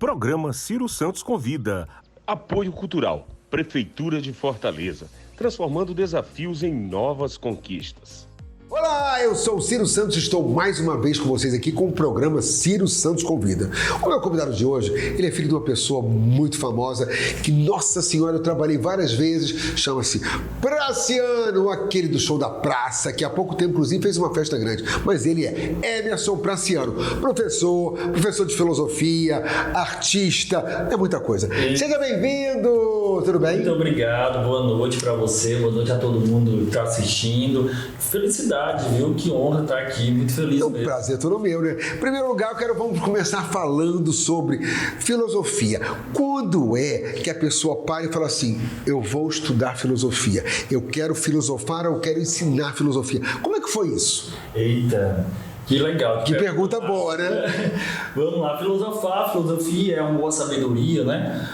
Programa Ciro Santos Convida. Apoio Cultural, Prefeitura de Fortaleza, transformando desafios em novas conquistas. Olá, eu sou o Ciro Santos e estou mais uma vez com vocês aqui com o programa Ciro Santos Convida. O meu convidado de hoje, ele é filho de uma pessoa muito famosa que, nossa senhora, eu trabalhei várias vezes, chama-se Praciano, aquele do show da praça, que há pouco tempo, inclusive, fez uma festa grande. Mas ele é Emerson Praciano, professor de filosofia, artista, é muita coisa. Seja bem-vindo, tudo bem? Muito obrigado, boa noite para você, boa noite a todo mundo que está assistindo. Felicidade, viu? Que honra estar aqui, muito feliz mesmo. É um prazer todo meu, né? Em primeiro lugar, vamos começar falando sobre filosofia. Quando é que a pessoa para e fala assim, eu vou estudar filosofia, eu quero filosofar, eu quero ensinar filosofia? Como é que foi isso? Eita, que legal. Que pergunta boa, né? Vamos lá, filosofia é uma boa sabedoria, né?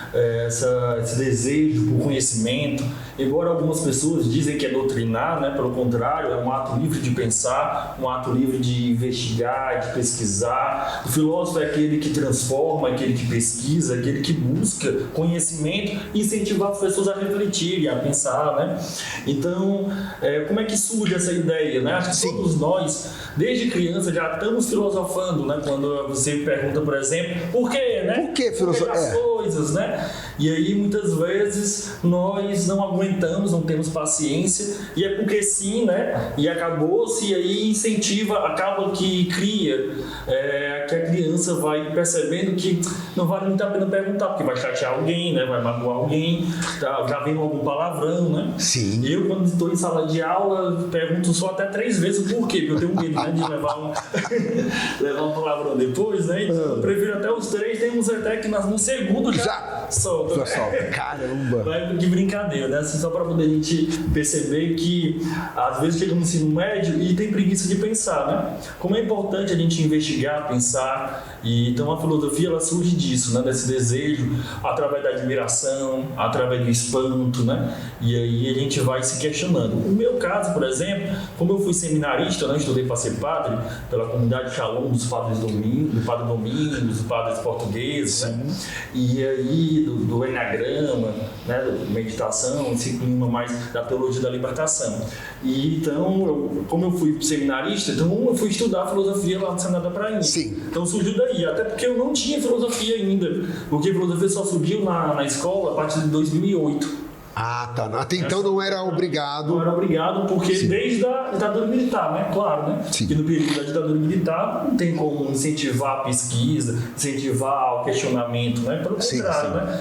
Esse desejo por conhecimento. Embora algumas pessoas dizem que é doutrinar, né? Pelo contrário, é um ato livre de pensar, um ato livre de investigar, de pesquisar. O filósofo é aquele que transforma, aquele que pesquisa, aquele que busca conhecimento e incentivar as pessoas a refletirem, a pensar, né? Então, como é que surge essa ideia, né? Acho que todos nós, desde criança, já estamos filosofando, né? Quando você pergunta, por exemplo, por quê, né? Por que filosofar? As coisas, né? E aí, muitas vezes, nós não aguentamos, não temos paciência, e é porque sim, né? E acabou-se, e aí incentiva, acaba que cria, que a criança vai percebendo que não vale muito a pena perguntar, porque vai chatear alguém, né? Vai magoar alguém, já vem algum palavrão, né? Sim. Eu, quando estou em sala de aula, pergunto só até 3 vezes o porquê, porque eu tenho medo, né? De levar um palavrão depois, né? Então, eu prefiro até os 3, temos até que no segundo já solta. Já solta, caramba. Vai de brincadeira, né? Assim, só para poder a gente perceber que às vezes chega no ensino médio e tem preguiça de pensar, né? Como é importante a gente investigar, pensar, e então a filosofia ela surge disso, né? Desse desejo, através da admiração, através do espanto, né? E aí a gente vai se questionando. No meu caso, por exemplo, como eu fui seminarista, né? Estudei para ser padre pela comunidade Shalom dos padres do Padre Domingos, dos padres portugueses, né? E aí do Enneagrama, né? Meditação, esse clima mais da teologia da libertação. E então, como eu fui seminarista, então eu fui estudar filosofia lá no Seminário da Prainha. Sim. Então surgiu daí, até porque eu não tinha filosofia ainda, porque a filosofia só surgiu na escola a partir de 2008. Ah, tá. Até então não era obrigado. Não era obrigado, porque Sim. desde a ditadura militar, né? Claro, né? Sim. Que no período da ditadura militar não tem como incentivar a pesquisa, incentivar o questionamento, né? Pelo contrário, né?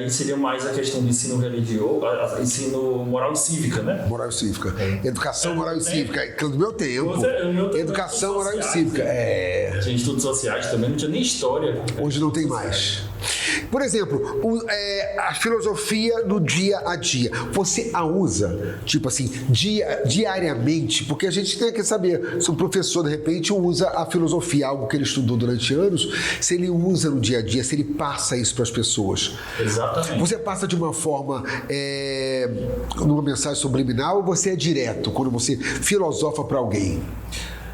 E seria mais a questão do ensino religioso, ensino moral e cívica, né? Moral e cívica. Educação, moral e cívica. Do meu tempo. O meu tempo Educação, moral e sociais, cívica. né? Tinha estudos sociais também, não tinha nem história. Hoje não tem mais. Por exemplo, a filosofia do dia a dia, você a usa, tipo assim, diariamente? Porque a gente tem que saber se o professor, de repente, usa a filosofia, algo que ele estudou durante anos, se ele usa no dia a dia, se ele passa isso para as pessoas. Exatamente. Você passa de uma forma, numa mensagem subliminal, ou você é direto, quando você filosofa para alguém?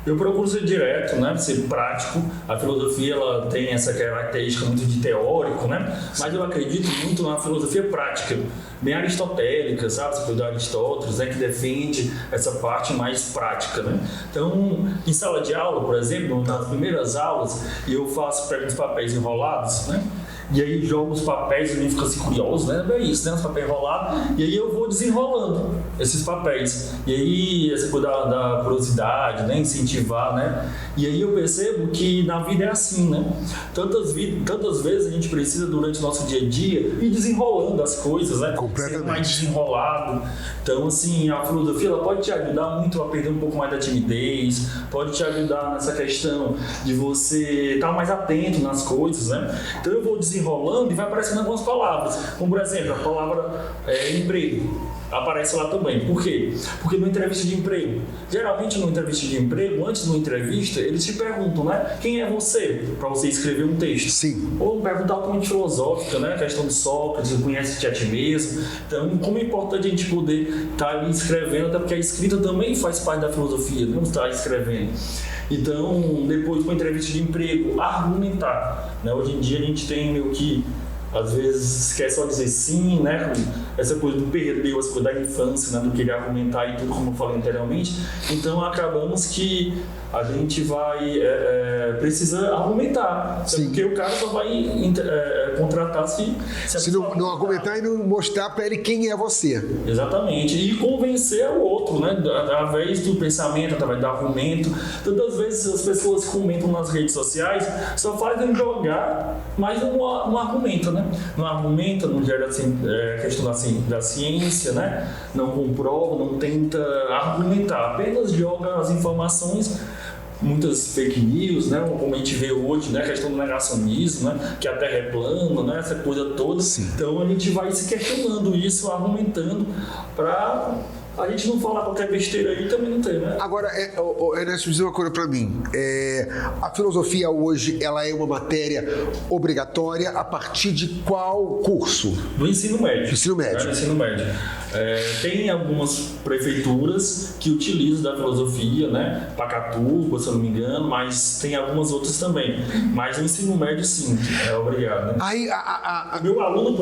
Eu procuro ser direto, né? Ser prático. A filosofia ela tem essa característica muito de teórico, né? Mas eu acredito muito na filosofia prática, bem aristotélica, sabe? Você do Aristóteles, né? Que defende essa parte mais prática, né? Então, em sala de aula, por exemplo, nas primeiras aulas, eu pego os papéis enrolados, né? E aí jogo os papéis e ele fica assim curioso, né? É isso, né? Os papéis enrolados. E aí eu vou desenrolando esses papéis. E aí essa coisa da curiosidade, né? Incentivar, né? E aí eu percebo que na vida é assim, né? Tantas vezes a gente precisa, durante o nosso dia a dia, ir desenrolando as coisas, né? Completamente. Ser mais desenrolado. Então, assim, a filosofia ela pode te ajudar muito a perder um pouco mais da timidez, pode te ajudar nessa questão de você estar mais atento nas coisas, né? Então eu vou desenrolando e vai aparecendo algumas palavras, como por exemplo a palavra emprego. aparece lá também. Por quê? Porque numa entrevista de emprego, geralmente numa entrevista de emprego, antes de uma entrevista, eles te perguntam, né? Quem é você? Para você escrever um texto. Sim. Ou uma pergunta altamente filosófica, né? A questão de Sócrates, conhece-te a ti mesmo. Então, como é importante a gente poder estar ali escrevendo, até porque a escrita também faz parte da filosofia, não estar escrevendo. Então, depois de uma entrevista de emprego, argumentar. Né? Hoje em dia a gente tem meio que, às vezes, quer só dizer sim, né? Essa coisa do perdeu, essa coisa da infância, né? Do querer argumentar e tudo, como eu falei anteriormente. Então, acabamos que a gente vai precisa argumentar. Porque o cara só vai contratar se não argumentar e não mostrar para ele quem é você. Exatamente. E convencer o outro, né? Através do pensamento, através do argumento. Tantas vezes as pessoas comentam nas redes sociais, só fazem jogar, mas não argumentam, né? Não argumenta, não gera assim, questão da ciência, né? Não comprova, não tenta argumentar, apenas joga as informações. Muitas fake news, né, como a gente vê hoje, né, a questão do negacionismo, né, que a Terra é plana, né, essa coisa toda. Sim. Então a gente vai se questionando isso, argumentando, para a gente não falar qualquer besteira aí também não tem, né? Agora, Ernesto, diz uma coisa para mim. A filosofia hoje, ela é uma matéria obrigatória a partir de qual curso? Do ensino médio. Ensino médio. Do ensino médio. Tem algumas prefeituras que utilizam da filosofia, né? Pacatuba, se eu não me engano, mas tem algumas outras também. Mas no ensino médio, sim, é obrigado. Né? Aí, Meu aluno,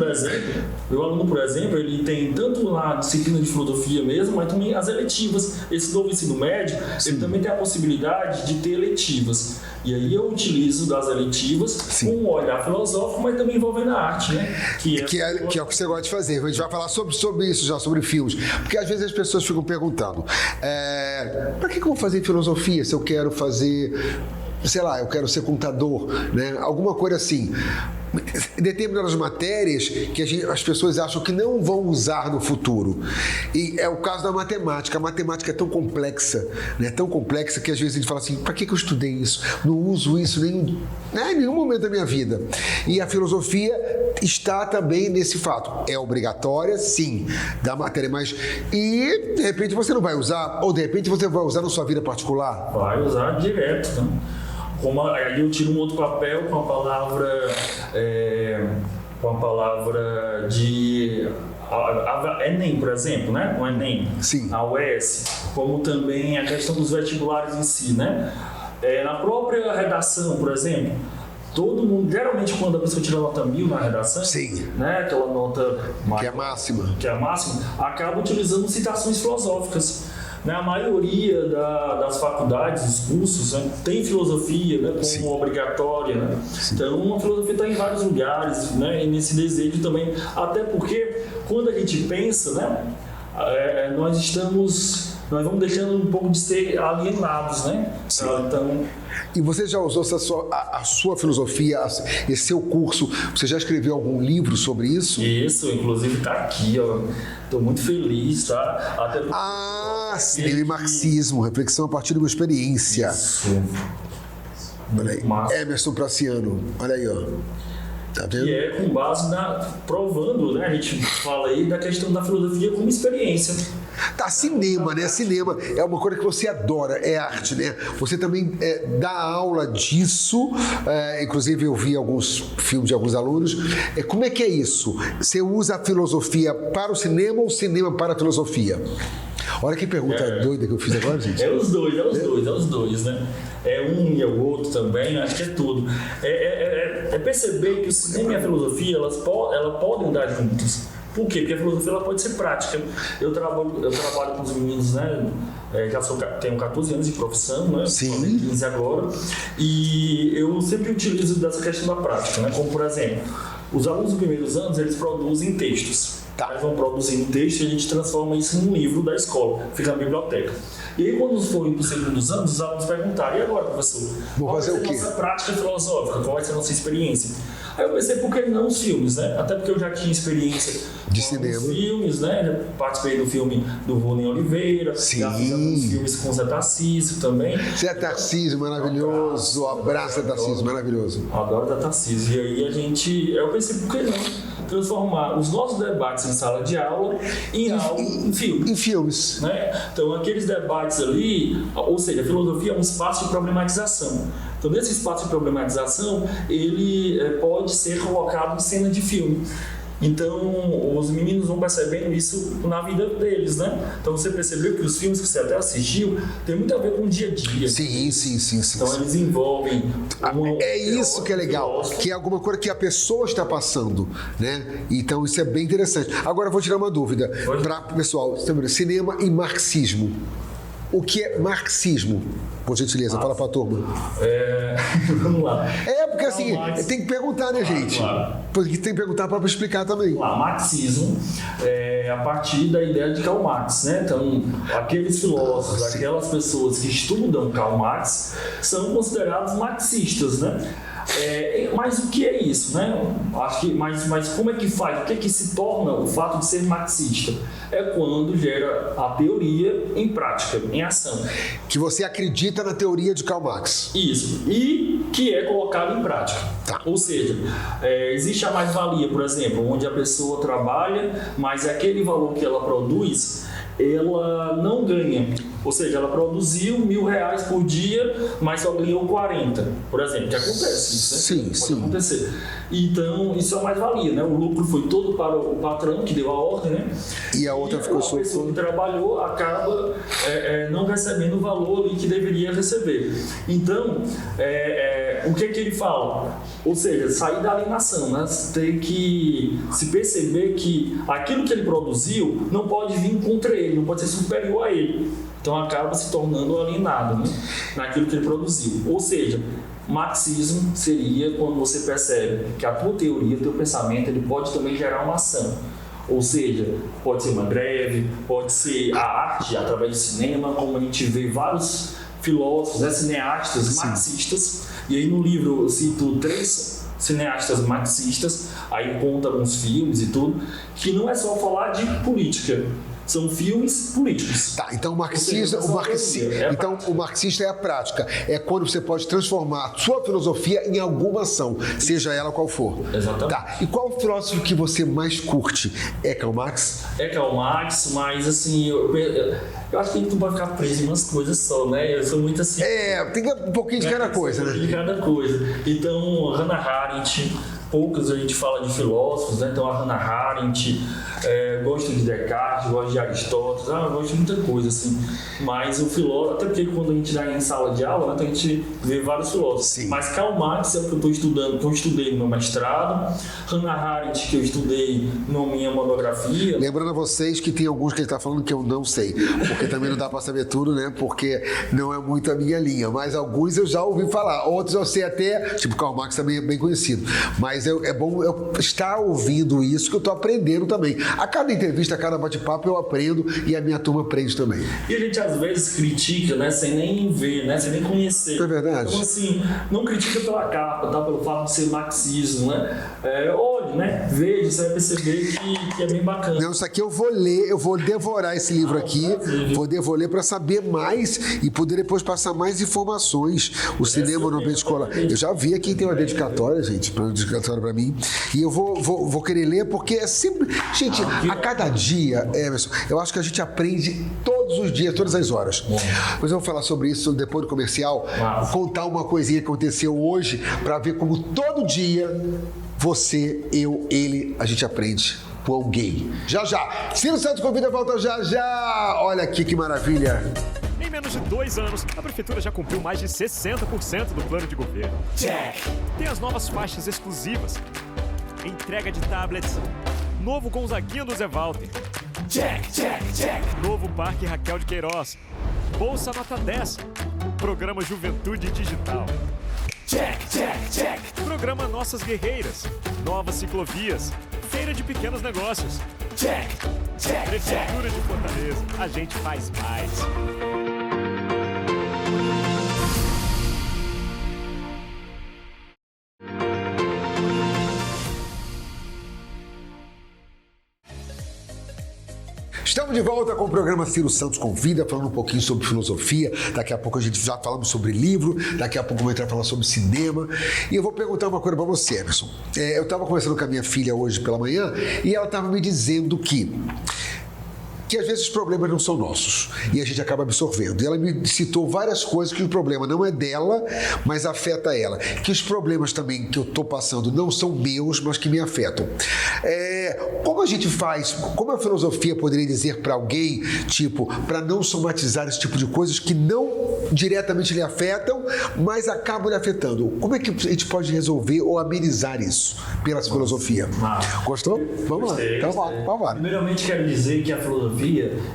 por exemplo, ele tem tanto a disciplina de filosofia mesmo, mas também as eletivas. Esse novo ensino médio, ele também tem a possibilidade de ter eletivas. E aí eu utilizo das eletivas com um olhar filosófico, mas também envolvendo a arte, né? Que é o que você gosta de fazer. A gente vai falar sobre isso já, sobre filmes. Porque às vezes as pessoas ficam perguntando, para que eu vou fazer filosofia se eu quero fazer, sei lá, eu quero ser contador, né? Alguma coisa assim. Determinadas matérias que as pessoas acham que não vão usar no futuro. E é o caso da matemática. A matemática é tão complexa, né? Tão complexa que às vezes a gente fala assim, para que eu estudei isso? Não uso isso em nenhum momento da minha vida. E a filosofia está também nesse fato. É obrigatória, sim, da matéria, mas e de repente você não vai usar, ou de repente você vai usar na sua vida particular? Vai usar direto, né? Aí eu tiro um outro papel com a palavra de Enem, por exemplo, né? O Enem, sim. A UES, como também a questão dos vestibulares em si, né? Na própria redação, por exemplo, todo mundo, geralmente quando a pessoa tira nota 1000 na redação, sim. Né? Aquela nota que é a máxima, acaba utilizando citações filosóficas. A maioria das faculdades, dos cursos, né, tem filosofia, né, como obrigatória. Né? Então, a filosofia está em vários lugares, né, e nesse desejo também. Até porque, quando a gente pensa, né, nós vamos deixando um pouco de ser alienados. Né? Então, e você já usou a sua filosofia, esse seu curso? Você já escreveu algum livro sobre isso? Isso, inclusive está aqui, ó. Estou muito feliz, tá? Até Cinema e Marxismo, reflexão a partir de uma experiência. Isso. Olha aí, Emerson Praciano, olha aí, ó. Tá vendo? E é com base provando, né? A gente fala aí da questão da filosofia como experiência. Cinema, né? Cinema é uma coisa que você adora, é arte, né? Você também dá aula disso, inclusive eu vi alguns filmes de alguns alunos. Como é que é isso? Você usa a filosofia para o cinema ou o cinema para a filosofia? Olha que pergunta doida que eu fiz agora, gente. É os dois, né? É um e é o outro também, acho que é tudo. É perceber que o cinema e a filosofia, elas podem andar juntas. Por quê? Porque a filosofia ela pode ser prática. Eu trabalho com os meninos, né? Tenho 14 anos de profissão, né? Sim. 15 agora. E eu sempre utilizo dessa questão da prática, né? Como, por exemplo, os alunos dos primeiros anos, eles produzem textos. Eles vão produzindo texto e a gente transforma isso num livro da escola, fica na biblioteca. E aí, quando forem para os segundos anos, os alunos perguntaram, e agora, professor? Vou fazer o quê? Qual vai ser a nossa prática filosófica? Qual vai ser a nossa experiência? Aí eu pensei, por que não os filmes, né? Até porque eu já tinha experiência de cinema. Filmes, né? Já participei do filme do Rony Oliveira. Sim. Já fiz alguns filmes com o Zé Tarcísio também. Zé Tarcísio, maravilhoso. Abraço, Zé Tarcísio, maravilhoso. Adoro Zé Tarcísio. E aí eu pensei, por que não transformar os nossos debates em sala de aula em filme. Em filmes. Né? Então, aqueles debates ali, ou seja, a filosofia é um espaço de problematização. Então, nesse espaço de problematização, ele pode ser colocado em cena de filme. Então, os meninos vão percebendo isso na vida deles, né? Então, você percebeu que os filmes que você até assistiu tem muito a ver com o dia a dia. Sim. Então, eles envolvem... É isso que é legal, que é alguma coisa que a pessoa está passando, né? Então, isso é bem interessante. Agora, eu vou tirar uma dúvida para o pessoal. Cinema e marxismo. O que é marxismo? Por gentileza, fala para a turma. Vamos lá. Porque assim, tem que perguntar, né, gente? Claro. Porque tem que perguntar para explicar também. Marxismo é a partir da ideia de Karl Marx, né? Então, aqueles filósofos, aquelas pessoas que estudam Karl Marx são considerados marxistas, né? Mas o que é isso, né? Acho que, mas como é que faz? O que é que se torna o fato de ser marxista? É quando gera a teoria em prática, em ação. Que você acredita na teoria de Karl Marx. Isso. E que é colocado em prática. Tá. Ou seja, existe a mais-valia, por exemplo, onde a pessoa trabalha, mas aquele valor que ela produz, ela não ganha. Ou seja, ela produziu R$1.000 por dia, mas só ganhou 40, por exemplo, que acontece isso, né? Sim. Pode acontecer. Então, isso é mais-valia, né? O lucro foi todo para o patrão que deu a ordem, né? E a outra ficou a pessoa que trabalhou acaba não recebendo o valor ali que deveria receber. Então, o que ele fala? Ou seja, sair da alienação, né? Tem que se perceber que aquilo que ele produziu não pode vir contra ele, não pode ser superior a ele. Então acaba se tornando alienado, né, naquilo que ele produziu. Ou seja, marxismo seria quando você percebe que a tua teoria, o teu pensamento, ele pode também gerar uma ação. Ou seja, pode ser uma greve, pode ser a arte através do cinema, como a gente vê vários filósofos, cineastas marxistas. E aí no livro eu cito 3 cineastas marxistas, aí conta alguns filmes e tudo, que não é só falar de política. São filmes políticos. Tá, então o marxista é a prática. É quando você pode transformar a sua filosofia em alguma ação, seja ela qual for. Exatamente. Tá. E qual o filósofo que você mais curte? É Karl Marx? É Karl Marx, mas assim, eu acho que a gente não pode ficar preso em umas coisas só, né? Eu sou muito assim... tem um pouquinho de cada coisa, né? De cada coisa. Então, Hannah Arendt, poucas a gente fala de filósofos, né? Então a Hannah Arendt, gosto de Descartes, gosto de Aristóteles, gosto de muita coisa, assim. Mas o filósofo, até porque quando a gente dá em sala de aula, né, então a gente vê vários filósofos. Sim. Mas Karl Marx é o que eu estou estudando, que eu estudei no meu mestrado, Hannah Arendt, que eu estudei na minha monografia. Lembrando a vocês que tem alguns que ele está falando que eu não sei, porque também não dá para saber tudo, né? Porque não é muito a minha linha, mas alguns eu já ouvi falar, outros eu sei até, tipo Karl Marx também é bem conhecido, mas é bom eu estar ouvindo isso que eu estou aprendendo também. A cada entrevista, a cada bate-papo eu aprendo e a minha turma aprende também. E a gente às vezes critica, né, sem nem ver, né, sem nem conhecer. É verdade. Então assim, não critica pela capa, tá, pelo fato de ser marxismo, né? Olhe, né, veja, você vai perceber que é bem bacana. Não, isso aqui eu vou ler, eu vou devorar esse livro aqui, vou devorar para saber mais e poder depois passar mais informações. O cinema no ambiente escolar. Eu já vi aqui, tem uma dedicatória, gente, uma dedicatória para mim, e eu vou querer ler porque é sempre... Gente, a cada dia, Emerson, eu acho que a gente aprende todos os dias, todas as horas. Mas eu vou falar sobre isso depois do comercial, contar uma coisinha que aconteceu hoje para ver como todo dia você, eu, ele, a gente aprende com alguém. Já. Ciro Santos Convida, volta já. Olha aqui que maravilha. Em menos de 2 anos, a Prefeitura já cumpriu mais de 60% do plano de governo. Check! Tem as novas faixas exclusivas, entrega de tablets, novo Gonzaguinha do Zé Walter. Check! Novo Parque Raquel de Queiroz, Bolsa Nota 10, Programa Juventude Digital. Check! Programa Nossas Guerreiras, novas ciclovias, Feira de Pequenos Negócios. Check! Prefeitura de Fortaleza, a gente faz mais. Estamos de volta com o programa Ciro Santos Convida, falando um pouquinho sobre filosofia. Daqui a pouco a gente já falamos sobre livro, daqui a pouco vamos entrar a falar sobre cinema. E eu vou perguntar uma coisa para você, Emerson. Eu estava conversando com a minha filha hoje pela manhã e ela estava me dizendo que às vezes os problemas não são nossos e a gente acaba absorvendo. E ela me citou várias coisas que o problema não é dela, mas afeta ela. Que os problemas também que eu estou passando não são meus, mas que me afetam. Como a gente faz, como a filosofia poderia dizer para alguém, tipo, para não somatizar esse tipo de coisas que não diretamente lhe afetam, mas acabam lhe afetando? Como é que a gente pode resolver ou amenizar isso pela filosofia? Gostou? Vamos lá. Então, vamos lá. Primeiramente, quero dizer que a filosofia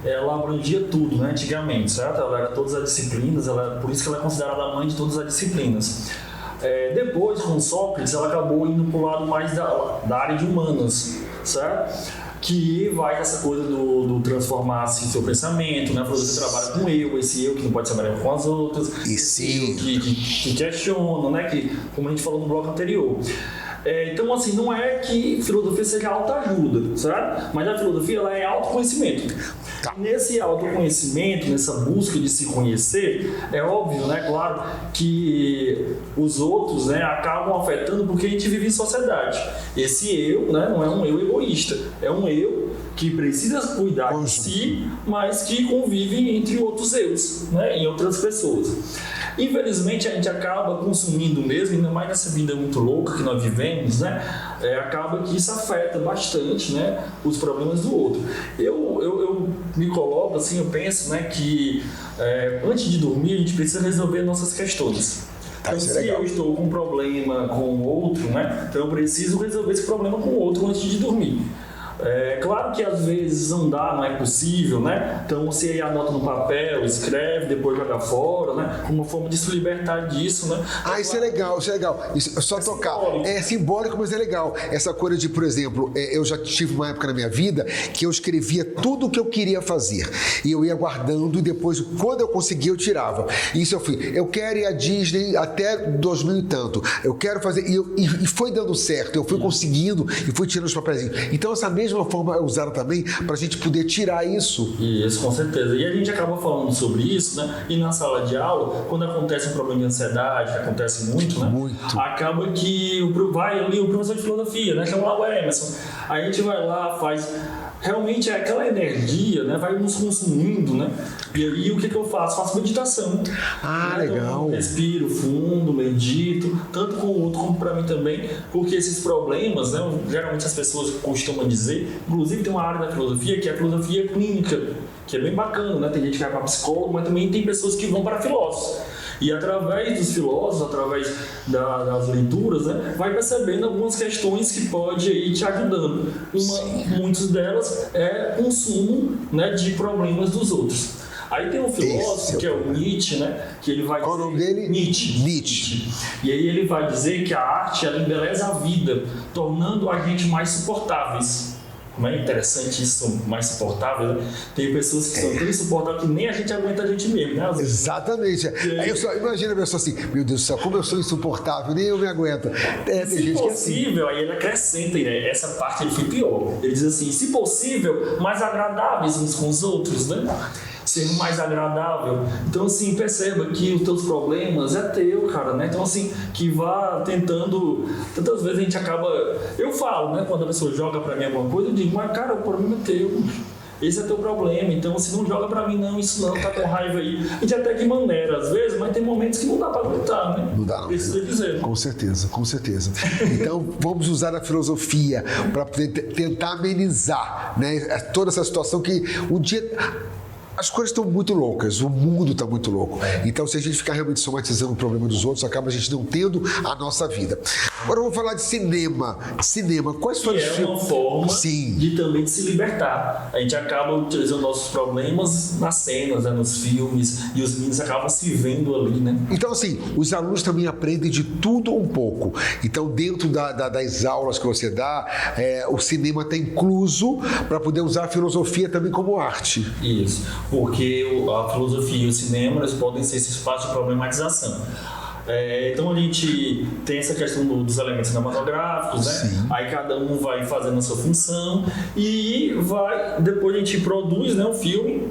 ela abrangia tudo, né, antigamente, certo? Ela era todas as disciplinas, por isso que ela é considerada a mãe de todas as disciplinas. Depois, com Sócrates, ela acabou indo para o lado mais da área de humanas, certo? Que vai essa coisa do transformar-se em seu pensamento, né? A filosofia trabalha com esse eu que não pode trabalhar com as outras, sim. que questiona, né? Que, como a gente falou no bloco anterior. Então, assim, não é que filosofia seja autoajuda, certo? Mas a filosofia ela é autoconhecimento. Tá. Nesse autoconhecimento, nessa busca de se conhecer, é óbvio, né, claro, que os outros, né, acabam afetando porque a gente vive em sociedade. Esse eu, né, não é um eu egoísta, é um eu que precisa cuidar de si, mas que convive entre outros eus, né, em outras pessoas. Infelizmente, a gente acaba consumindo mesmo, ainda mais nessa vida muito louca que nós vivemos, né? Acaba que isso afeta bastante, né, os problemas do outro. Eu me coloco assim, eu penso, né, que antes de dormir a gente precisa resolver nossas questões. Então, se eu estou com um problema com o outro, né, então eu preciso resolver esse problema com o outro antes de dormir. Claro que às vezes não dá, não é possível, né? Então você anota no papel, escreve, depois joga fora, né? Como uma forma de se libertar disso, né? Isso é legal, isso é legal. Isso, só tocar. Simbólico. É simbólico, mas é legal. Essa coisa de, por exemplo, eu já tive uma época na minha vida que eu escrevia tudo o que eu queria fazer. E eu ia guardando e depois, quando eu conseguia, eu tirava. Isso eu fui. Eu quero ir à Disney até 2000 e tanto. Eu quero fazer. E foi dando certo. Eu fui conseguindo e fui tirando os papéis. Então, essa mesma forma é usada também para a gente poder tirar isso. Isso, com certeza. E a gente acaba falando sobre isso, né? E na sala de aula, quando acontece um problema de ansiedade, que acontece muito, né? Muito. Acaba que vai ali o professor de filosofia, né? Chama lá o Emerson. Aí a gente vai lá, faz... Realmente aquela energia, né, vai nos consumindo, né? E aí o que eu faço? Faço meditação. Legal. Eu respiro fundo, medito, tanto com o outro como para mim também, porque esses problemas, né, geralmente as pessoas costumam dizer, inclusive tem uma área da filosofia que é a filosofia clínica, que é bem bacana, né? Tem gente que vai para psicólogo, mas também tem pessoas que vão para filósofos. E através dos filósofos, através das leituras, né, vai percebendo algumas questões que pode ir te ajudando. Muitas delas é consumo, né, de problemas dos outros. Aí tem um filósofo que é o Nietzsche, né, que ele vai Qual dizer... o nome dele? Nietzsche. E aí ele vai dizer que a arte ela embeleza a vida, tornando a gente mais suportáveis. Como é interessante isso, mais suportável, né? Tem pessoas que são tão insuportáveis que nem a gente aguenta a gente mesmo, né? Exatamente. Aí imagina a pessoa assim, meu Deus do céu, como eu sou insuportável, nem eu me aguento. Se possível, aí ele acrescenta, né? Essa parte ele foi pior. Ele diz assim, se possível, mais agradáveis uns com os outros, né? Ser mais agradável. Então, assim, perceba que os teus problemas é teu, cara, né? Então, assim, que vá tentando... Tantas vezes a gente acaba... Eu falo, né? Quando a pessoa joga pra mim alguma coisa, eu digo, mas, cara, o problema é teu. Esse é teu problema. Então, assim, não joga pra mim, não. Isso não, tá com raiva aí. A gente até que maneira, às vezes, mas tem momentos que não dá pra aguentar, né? Não dá, não. Precisa dizer. Com certeza, com certeza. Então, vamos usar a filosofia para tentar amenizar, né, toda essa situação que um dia... As coisas estão muito loucas, o mundo está muito louco. Então, se a gente ficar realmente somatizando o problema dos outros, acaba a gente não tendo a nossa vida. Agora, vamos falar de cinema. Quais foram os filmes? É uma forma Sim. de também se libertar. A gente acaba utilizando nossos problemas nas cenas, né, nos filmes, e os meninos acabam se vendo ali, né? Então, assim, os alunos também aprendem de tudo um pouco. Então, dentro das aulas que você dá, o cinema está incluso para poder usar a filosofia também como arte. Isso. Porque a filosofia e o cinema eles podem ser esse espaço de problematização. Então a gente tem essa questão dos elementos cinematográficos, né? Sim. Aí cada um vai fazendo a sua função e depois a gente produz, né, um filme.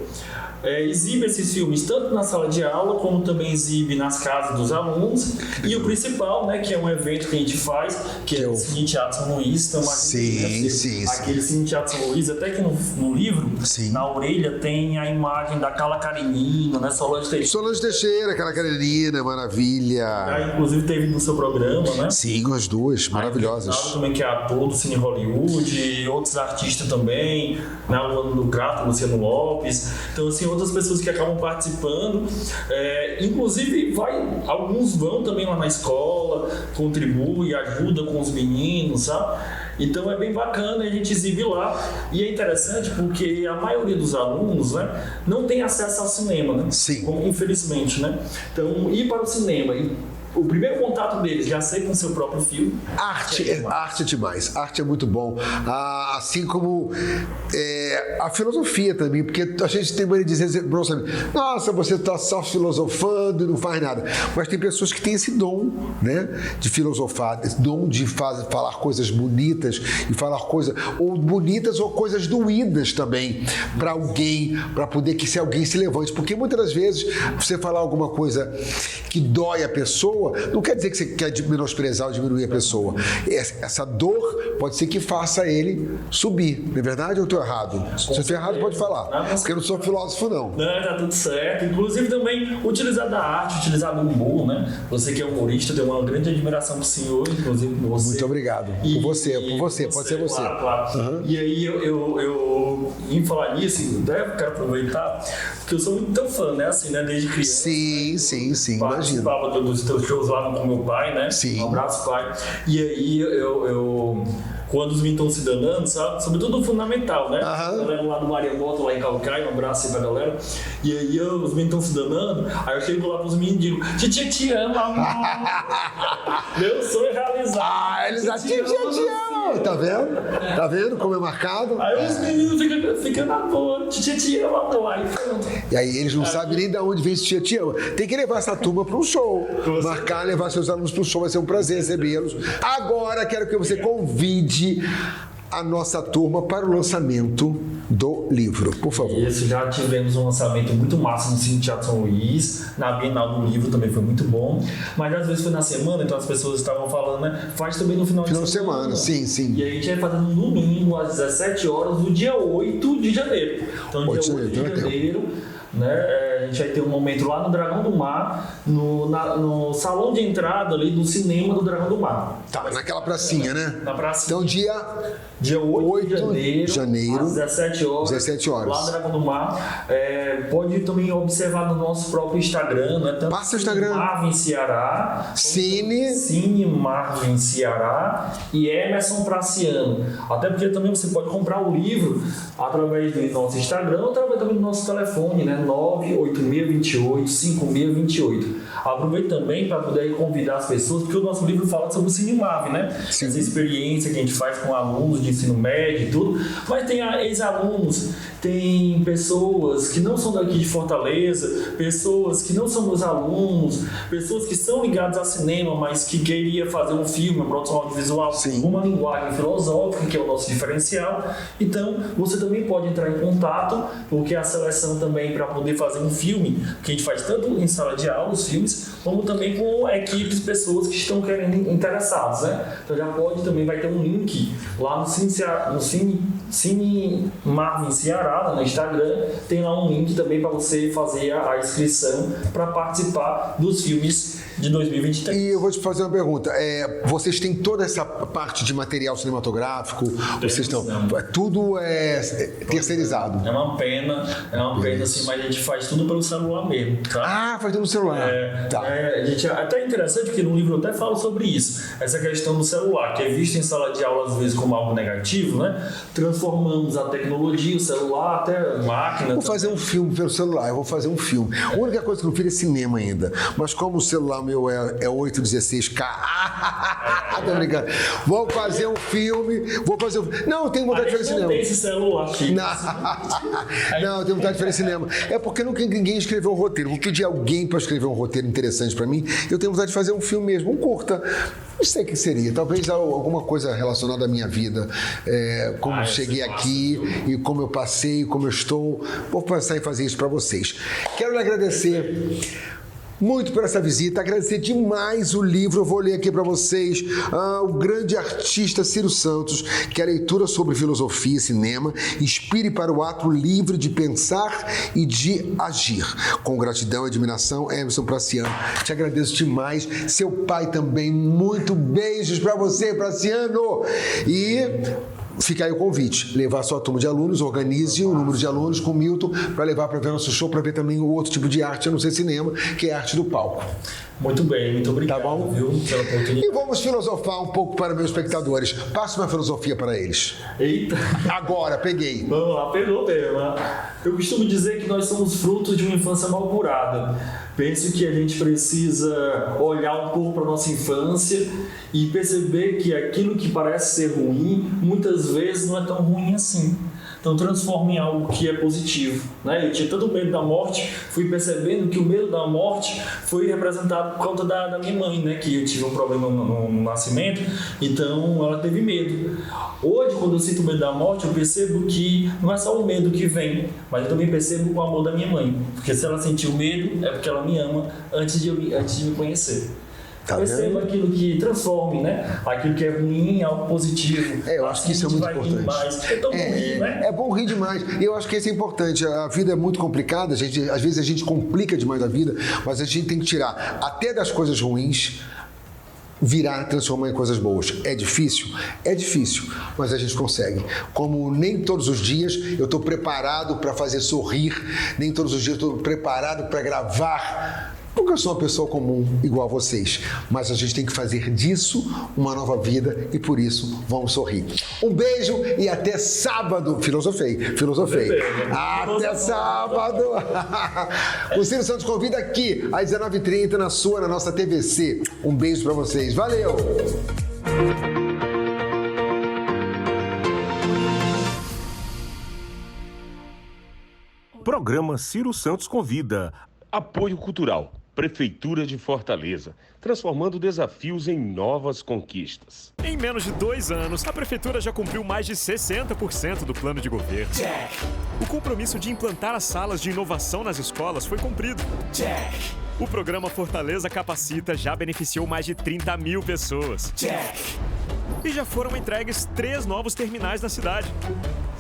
Exibe esses filmes tanto na sala de aula como também exibe nas casas dos alunos, e o principal, né, que é um evento que a gente faz, que é o Cine Teatro São Luís. Então, Sim. aquele Cine Teatro São Luís, até que no livro, na orelha tem a imagem da Carla Karenina, né, Solange Teixeira, Carla Karenina, maravilha. Inclusive teve no seu programa, né? Sim, as duas, maravilhosas. Também que é ator do Cine Hollywood, e outros artistas também, né, o Luano do Crato, Luciano Lopes. Então, assim, outras pessoas que acabam participando, inclusive alguns vão também lá na escola, contribuem, ajudam com os meninos, sabe? Então é bem bacana, a gente exibe lá, e é interessante porque a maioria dos alunos, né, não tem acesso ao cinema, né? Sim. Infelizmente, né? Então ir para o cinema o primeiro contato deles já ser com o seu próprio filme. Arte é demais. Arte é muito bom. Assim como a filosofia também, porque a gente tem maneira de dizer, nossa, você está só filosofando e não faz nada. Mas tem pessoas que têm esse dom, né, de filosofar, esse dom de falar coisas bonitas e falar coisas ou bonitas ou coisas doídas também para alguém, para poder que se alguém se levante. Porque muitas das vezes você falar alguma coisa que dói a pessoa, não quer dizer que você quer menosprezar ou diminuir a pessoa. Essa dor pode ser que faça ele subir. Não é verdade ou eu estou errado? Se eu estou errado, pode falar. Porque eu não sou filósofo, não. Não, tá tudo certo. Inclusive também utilizar da arte, utilizar do humor, né? Você que é humorista, tem uma grande admiração pro senhor, inclusive por você. Muito obrigado. Por você, pode ser você. Claro. Uhum. E aí eu em falar nisso, até quero aproveitar, porque eu sou muito tão fã, né? Assim, né? Desde criança. Sim, imagino. Participava dos teus shows lá com meu pai, né? Sim. Um abraço, pai. E aí eu quando os meninos estão se danando, sabe? Sobretudo o fundamental, né? A galera lá do Maria Mota, lá em Calcaia, um abraço aí pra galera. E aí os meninos estão se danando, aí eu chego lá pros meninos e digo, Titia, te amo, amor. Meu sonho realizado. Eles Titia, te amo. Tá vendo? Tá vendo como é marcado? Aí os meninos ficam na boa, Titia, te amo, amor. Aí pronto. E aí eles não sabem nem de onde vem esse Titia, te ama. Tem que levar essa turma para um show. Marcar, levar seus alunos para o show, vai ser um prazer recebê-los. Agora quero que você convide a nossa turma para o lançamento do livro, por favor. Isso, já tivemos um lançamento muito massa no Cine Teatro São Luís, na Bienal do Livro também foi muito bom, mas às vezes foi na semana, então as pessoas estavam falando, né? Faz também no final de semana. Sim. E aí a gente vai fazer no domingo, às 17 horas, do dia 8 de janeiro. Então, dia 8 de janeiro, né? A gente vai ter um momento lá no Dragão do Mar, no salão de entrada ali do cinema do Dragão do Mar. Tá, naquela pracinha, né? Na pracinha. Então, dia 8 de janeiro, às 17 horas. Lá no Dragão do Mar. Pode também observar no nosso próprio Instagram, né? Tanto passa o Instagram. Marvin Ceará, Cine Marvin Ceará e Emerson Praciano. Até porque também você pode comprar o livro através do nosso Instagram ou através também do nosso telefone, né? 98628-5628. Aproveito também para poder convidar as pessoas, porque o nosso livro fala sobre o Cinemave, né? Sim. Essa experiência que a gente faz com alunos de ensino médio e tudo, mas tem ex-alunos, tem pessoas que não são daqui de Fortaleza, pessoas que não são meus alunos, pessoas que são ligadas a cinema, mas que queria fazer um filme, uma produção audiovisual, com uma linguagem filosófica, que é o nosso diferencial. Então, você também pode entrar em contato, porque a seleção também para poder fazer um filme, que a gente faz tanto em sala de aula, os filmes, como também com equipes, pessoas que estão querendo interessados, né? Então já pode, também vai ter um link lá no Cine Marvin Ceará, no Instagram, tem lá um link também para você fazer a inscrição para participar dos filmes de 2023. E eu vou te fazer uma pergunta. Vocês têm toda essa parte de material cinematográfico? Vocês estão. Tudo é terceirizado. É uma pena assim, mas a gente faz tudo pelo celular mesmo, tá? Faz tudo no celular. A gente, até interessante que no livro eu até falo sobre isso, essa questão do celular, que é visto em sala de aula às vezes como algo negativo, né? transformamos a tecnologia, o celular, até a máquina. Vou fazer um filme pelo celular, eu vou fazer um filme. A única coisa que eu não fiz é cinema ainda. Mas como o celular meu é 816K, tô brincando. Vou fazer um filme, Não, eu tenho vontade de fazer cinema. Não tem esse celular aqui. Não, eu tenho vontade de fazer cinema. É porque nunca ninguém escreveu um roteiro. Vou pedir alguém para escrever um roteiro interessante para mim. Eu tenho vontade de fazer um filme mesmo, um curta. Não sei o que seria. Talvez alguma coisa relacionada à minha vida. Como eu cheguei aqui e como eu passei, como eu estou. Vou pensar em fazer isso para vocês. Quero lhe agradecer muito por essa visita, agradecer demais o livro, eu vou ler aqui para vocês, o grande artista Ciro Santos, que é a leitura sobre filosofia e cinema, inspire para o ato livre de pensar e de agir. Com gratidão e admiração, Emerson Praciano. Te agradeço demais, seu pai também, muito beijos para você, Praciano! E fica aí o convite, levar sua turma de alunos, organize o número de alunos com o Milton para levar para ver nosso show, para ver também o outro tipo de arte, a não ser cinema, que é a arte do palco. Muito bem, muito obrigado, tá bom? Viu, pela oportunidade. E vamos filosofar um pouco para meus espectadores. Passe uma filosofia para eles. Eita! Agora, peguei. Vamos lá, pegou mesmo. Eu costumo dizer que nós somos frutos de uma infância mal-curada. Penso que a gente precisa olhar um pouco para a nossa infância e perceber que aquilo que parece ser ruim, muitas vezes não é tão ruim assim. Então transforma em algo que é positivo, né? Eu tinha tanto medo da morte, fui percebendo que o medo da morte foi representado por conta da minha mãe, né? Que eu tive um problema no nascimento, então ela teve medo. Hoje, quando eu sinto medo da morte, eu percebo que não é só o medo que vem, mas eu também percebo o amor da minha mãe. Porque se ela sentiu medo, é porque ela me ama antes de me conhecer. Tá Perceba aquilo que transforme, né? Aquilo que é ruim em algo positivo. Eu acho que isso é muito importante. É tão bom rir, né? É bom rir demais. Eu acho que isso é importante. A vida é muito complicada. Às vezes a gente complica demais a vida, mas a gente tem que tirar até das coisas ruins, transformar em coisas boas. É difícil? É difícil, mas a gente consegue. Como nem todos os dias eu estou preparado para fazer sorrir, nem todos os dias eu estou preparado para gravar, porque eu sou uma pessoa comum, igual a vocês. Mas a gente tem que fazer disso uma nova vida e por isso vamos sorrir. Um beijo e até sábado. Filosofei. Até sábado. O Ciro Santos convida aqui às 19h30 na nossa TVC. Um beijo pra vocês. Valeu! Programa Ciro Santos Convida. Apoio Cultural. Prefeitura de Fortaleza, transformando desafios em novas conquistas. Em menos de 2 anos, a Prefeitura já cumpriu mais de 60% do plano de governo. Check. O compromisso de implantar as salas de inovação nas escolas foi cumprido. Check. O programa Fortaleza Capacita já beneficiou mais de 30 mil pessoas. Check. E já foram entregues 3 novos terminais na cidade.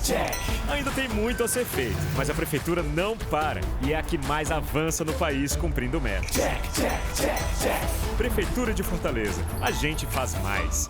Check. Ainda tem muito a ser feito, mas a Prefeitura não para e é a que mais avança no país cumprindo metas. Check, check, check, check. Prefeitura de Fortaleza. A gente faz mais.